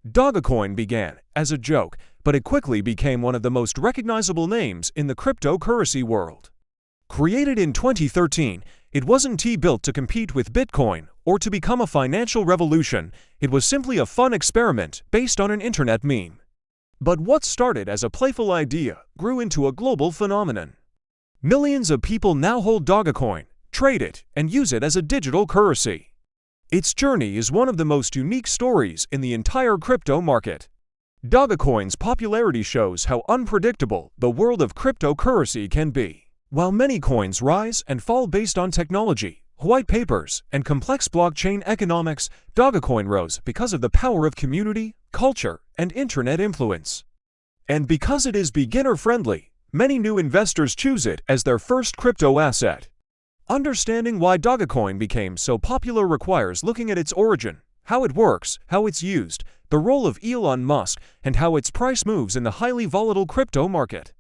Dogecoin began as a joke, but it quickly became one of the most recognizable names in the cryptocurrency world. Created in 2013, it wasn't built to compete with Bitcoin or to become a financial revolution. It was simply a fun experiment based on an internet meme. But what started as a playful idea grew into a global phenomenon. Millions of people now hold Dogecoin, trade it, and use it as a digital currency. Its journey is one of the most unique stories in the entire crypto market. Dogecoin's popularity shows how unpredictable the world of cryptocurrency can be. While many coins rise and fall based on technology, white papers, and complex blockchain economics, Dogecoin rose because of the power of community, culture, and internet influence. And because it is beginner-friendly, many new investors choose it as their first crypto asset. Understanding why Dogecoin became so popular requires looking at its origin, how it works, how it's used, the role of Elon Musk, and how its price moves in the highly volatile crypto market.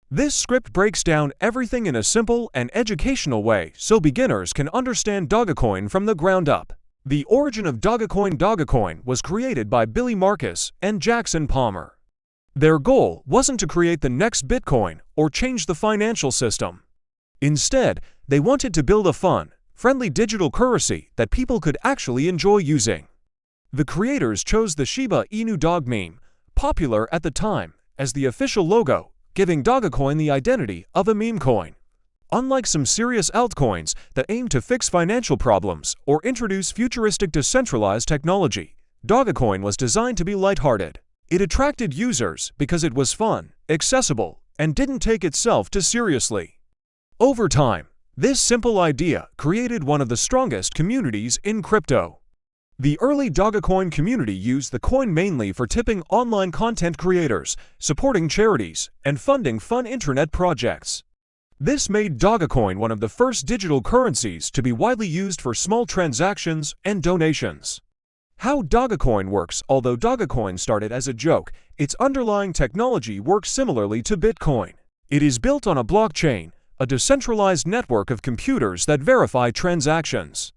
This script breaks down everything in a simple and educational way so beginners can understand Dogecoin from the ground up. The origin of Dogecoin was created by Billy Marcus and Jackson Palmer. Their goal wasn't to create the next Bitcoin or change the financial system. Instead, they wanted to build a fun, friendly digital currency that people could actually enjoy using. The creators chose the Shiba Inu dog meme, popular at the time, as the official logo, giving Dogecoin the identity of a meme coin. Unlike some serious altcoins that aim to fix financial problems or introduce futuristic decentralized technology, Dogecoin was designed to be lighthearted. It attracted users because it was fun, accessible, and didn't take itself too seriously. Over time, this simple idea created one of the strongest communities in crypto. The early Dogecoin community used the coin mainly for tipping online content creators, supporting charities, and funding fun internet projects. This made Dogecoin one of the first digital currencies to be widely used for small transactions and donations. How Dogecoin works. Although Dogecoin started as a joke, its underlying technology works similarly to Bitcoin. It is built on a blockchain, a decentralized network of computers that verify transactions.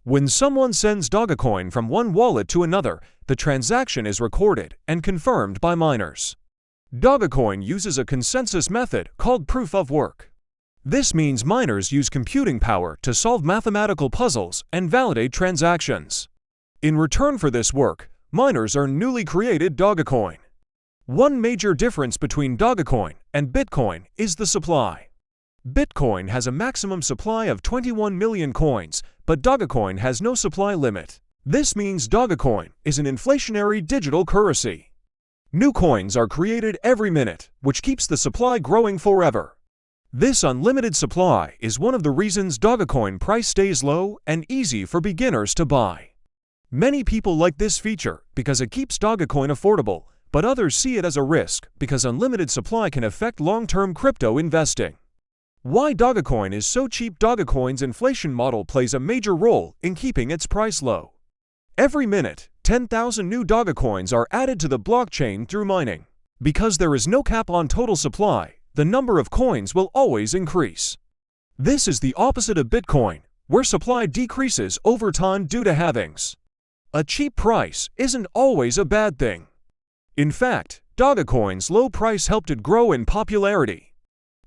When someone sends Dogecoin from one wallet to another, the transaction is recorded and confirmed by miners. Dogecoin uses a consensus method called proof of work. This means miners use computing power to solve mathematical puzzles and validate transactions. In return for this work, miners earn newly created Dogecoin. One major difference between Dogecoin and Bitcoin is the supply. Bitcoin has a maximum supply of 21 million coins, but Dogecoin has no supply limit. This means Dogecoin is an inflationary digital currency. New coins are created every minute, which keeps the supply growing forever. This unlimited supply is one of the reasons Dogecoin price stays low and easy for beginners to buy. Many people like this feature because it keeps Dogecoin affordable, but others see it as a risk because unlimited supply can affect long-term crypto investing. Why Dogecoin is so cheap? Dogecoin's inflation model plays a major role in keeping its price low. Every minute, 10,000 new Dogecoins are added to the blockchain through mining. Because there is no cap on total supply, the number of coins will always increase. This is the opposite of Bitcoin, where supply decreases over time due to halvings. A cheap price isn't always a bad thing. In fact, Dogecoin's low price helped it grow in popularity.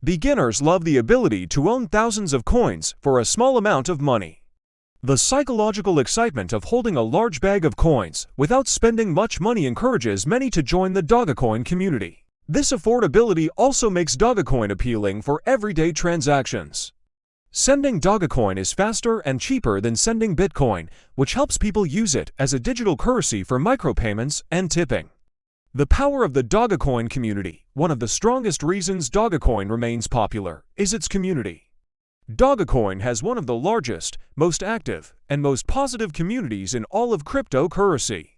Beginners love the ability to own thousands of coins for a small amount of money. The psychological excitement of holding a large bag of coins without spending much money encourages many to join the Dogecoin community. This affordability also makes Dogecoin appealing for everyday transactions. Sending Dogecoin is faster and cheaper than sending Bitcoin, which helps people use it as a digital currency for micropayments and tipping. The power of the Dogecoin community. One of the strongest reasons Dogecoin remains popular is its community. Dogecoin has one of the largest, most active, and most positive communities in all of cryptocurrency.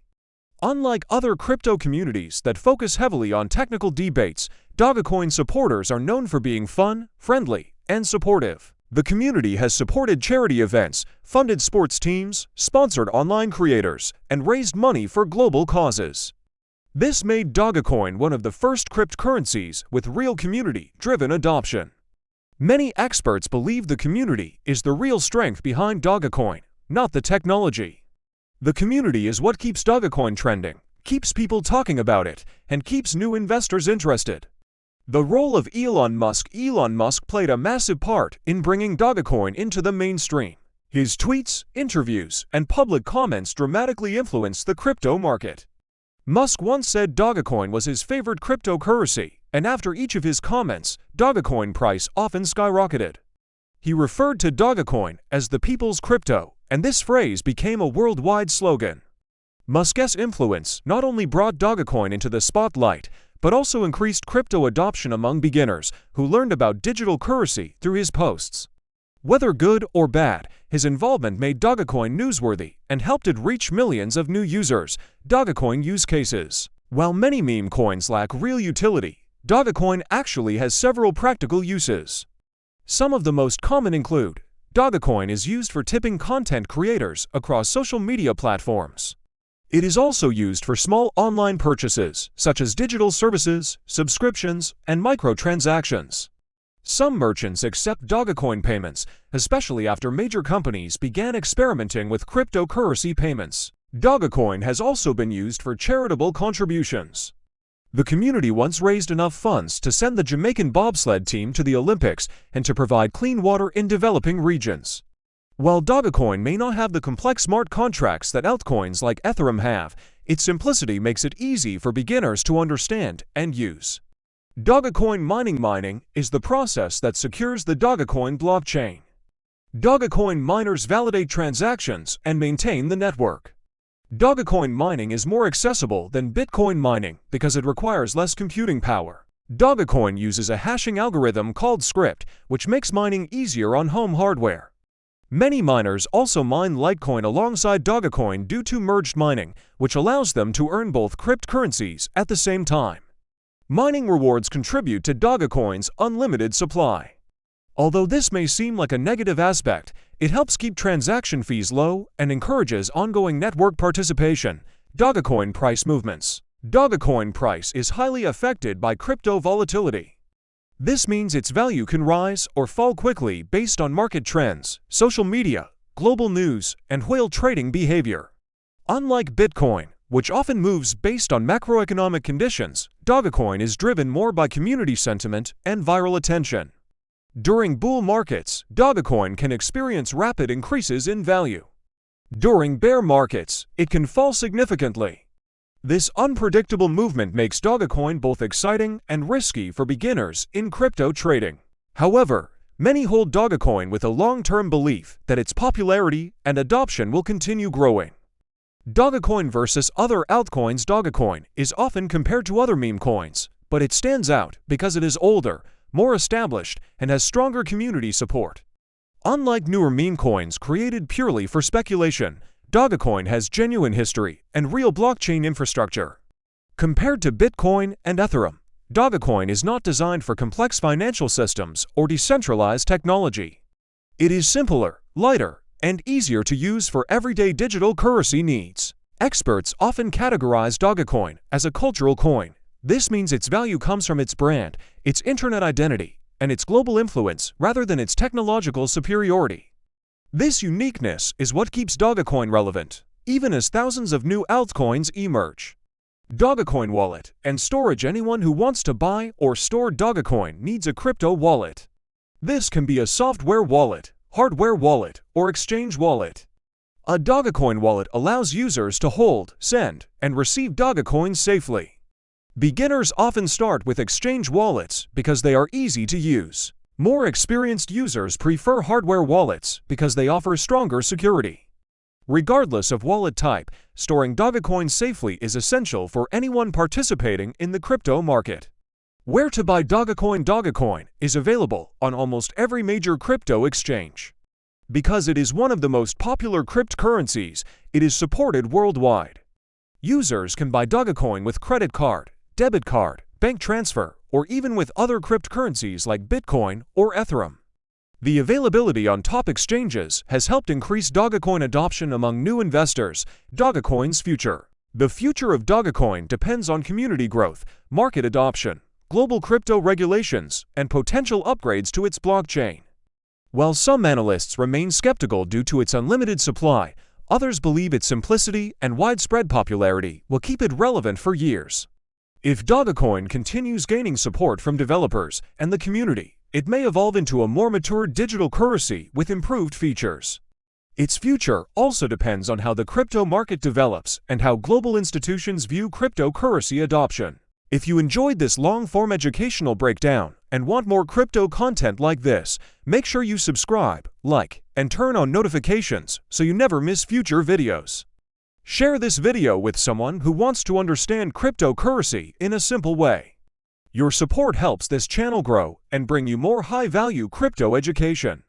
Unlike other crypto communities that focus heavily on technical debates, Dogecoin supporters are known for being fun, friendly, and supportive. The community has supported charity events, funded sports teams, sponsored online creators, and raised money for global causes. This made Dogecoin one of the first cryptocurrencies with real community-driven adoption. Many experts believe the community is the real strength behind Dogecoin, not the technology. The community is what keeps Dogecoin trending, keeps people talking about it, and keeps new investors interested. The role of Elon Musk played a massive part in bringing Dogecoin into the mainstream. His tweets, interviews, and public comments dramatically influenced the crypto market. Musk once said Dogecoin was his favorite cryptocurrency, and after each of his comments, Dogecoin price often skyrocketed. He referred to Dogecoin as the people's crypto, and this phrase became a worldwide slogan. Musk's influence not only brought Dogecoin into the spotlight, but also increased crypto adoption among beginners who learned about digital currency through his posts. Whether good or bad, his involvement made Dogecoin newsworthy and helped it reach millions of new users. Dogecoin use cases. While many meme coins lack real utility, Dogecoin actually has several practical uses. Some of the most common include: Dogecoin is used for tipping content creators across social media platforms. It is also used for small online purchases, such as digital services, subscriptions, and microtransactions. Some merchants accept Dogecoin payments, especially after major companies began experimenting with cryptocurrency payments. Dogecoin has also been used for charitable contributions. The community once raised enough funds to send the Jamaican bobsled team to the Olympics and to provide clean water in developing regions. While Dogecoin may not have the complex smart contracts that altcoins like Ethereum have, its simplicity makes it easy for beginners to understand and use. Dogecoin mining is the process that secures the Dogecoin blockchain. Dogecoin miners validate transactions and maintain the network. Dogecoin mining is more accessible than Bitcoin mining because it requires less computing power. Dogecoin uses a hashing algorithm called script, which makes mining easier on home hardware. Many miners also mine Litecoin alongside Dogecoin due to merged mining, which allows them to earn both cryptocurrencies at the same time. Mining rewards contribute to Dogecoin's unlimited supply. Although this may seem like a negative aspect, it helps keep transaction fees low and encourages ongoing network participation. Dogecoin price movements. Dogecoin price is highly affected by crypto volatility. This means its value can rise or fall quickly based on market trends, social media, global news, and whale trading behavior. Unlike Bitcoin, which often moves based on macroeconomic conditions, Dogecoin is driven more by community sentiment and viral attention. During bull markets, Dogecoin can experience rapid increases in value. During bear markets, it can fall significantly. This unpredictable movement makes Dogecoin both exciting and risky for beginners in crypto trading. However, many hold Dogecoin with a long-term belief that its popularity and adoption will continue growing. Dogecoin versus other altcoins. Dogecoin is often compared to other meme coins, but it stands out because it is older, more established, and has stronger community support. Unlike newer meme coins created purely for speculation, Dogecoin has genuine history and real blockchain infrastructure. Compared to Bitcoin and Ethereum, Dogecoin is not designed for complex financial systems or decentralized technology. It is simpler, lighter, and easier to use for everyday digital currency needs. Experts often categorize Dogecoin as a cultural coin. This means its value comes from its brand, its internet identity, and its global influence rather than its technological superiority. This uniqueness is what keeps Dogecoin relevant, even as thousands of new altcoins emerge. Dogecoin wallet and storage. Anyone who wants to buy or store Dogecoin needs a crypto wallet. This can be a software wallet, hardware wallet, or exchange wallet. A Dogecoin wallet allows users to hold, send, and receive Dogecoin safely. Beginners often start with exchange wallets because they are easy to use. More experienced users prefer hardware wallets because they offer stronger security. Regardless of wallet type, storing Dogecoin safely is essential for anyone participating in the crypto market. Where to buy Dogecoin? Dogecoin is available on almost every major crypto exchange. Because it is one of the most popular cryptocurrencies, it is supported worldwide. Users can buy Dogecoin with credit card, debit card, bank transfer, or even with other cryptocurrencies like Bitcoin or Ethereum. The availability on top exchanges has helped increase Dogecoin adoption among new investors. Dogecoin's future. The future of Dogecoin depends on community growth, market adoption, global crypto regulations, and potential upgrades to its blockchain. While some analysts remain skeptical due to its unlimited supply, Others believe its simplicity and widespread popularity will keep it relevant for years. If Dogecoin continues gaining support from developers and the community, it may evolve into a more mature digital currency with improved features. Its future also depends on how the crypto market develops and how global institutions view cryptocurrency adoption. If you enjoyed this long-form educational breakdown and want more crypto content like this, make sure you subscribe, like, and turn on notifications so you never miss future videos. Share this video with someone who wants to understand cryptocurrency in a simple way. Your support helps this channel grow and bring you more high-value crypto education.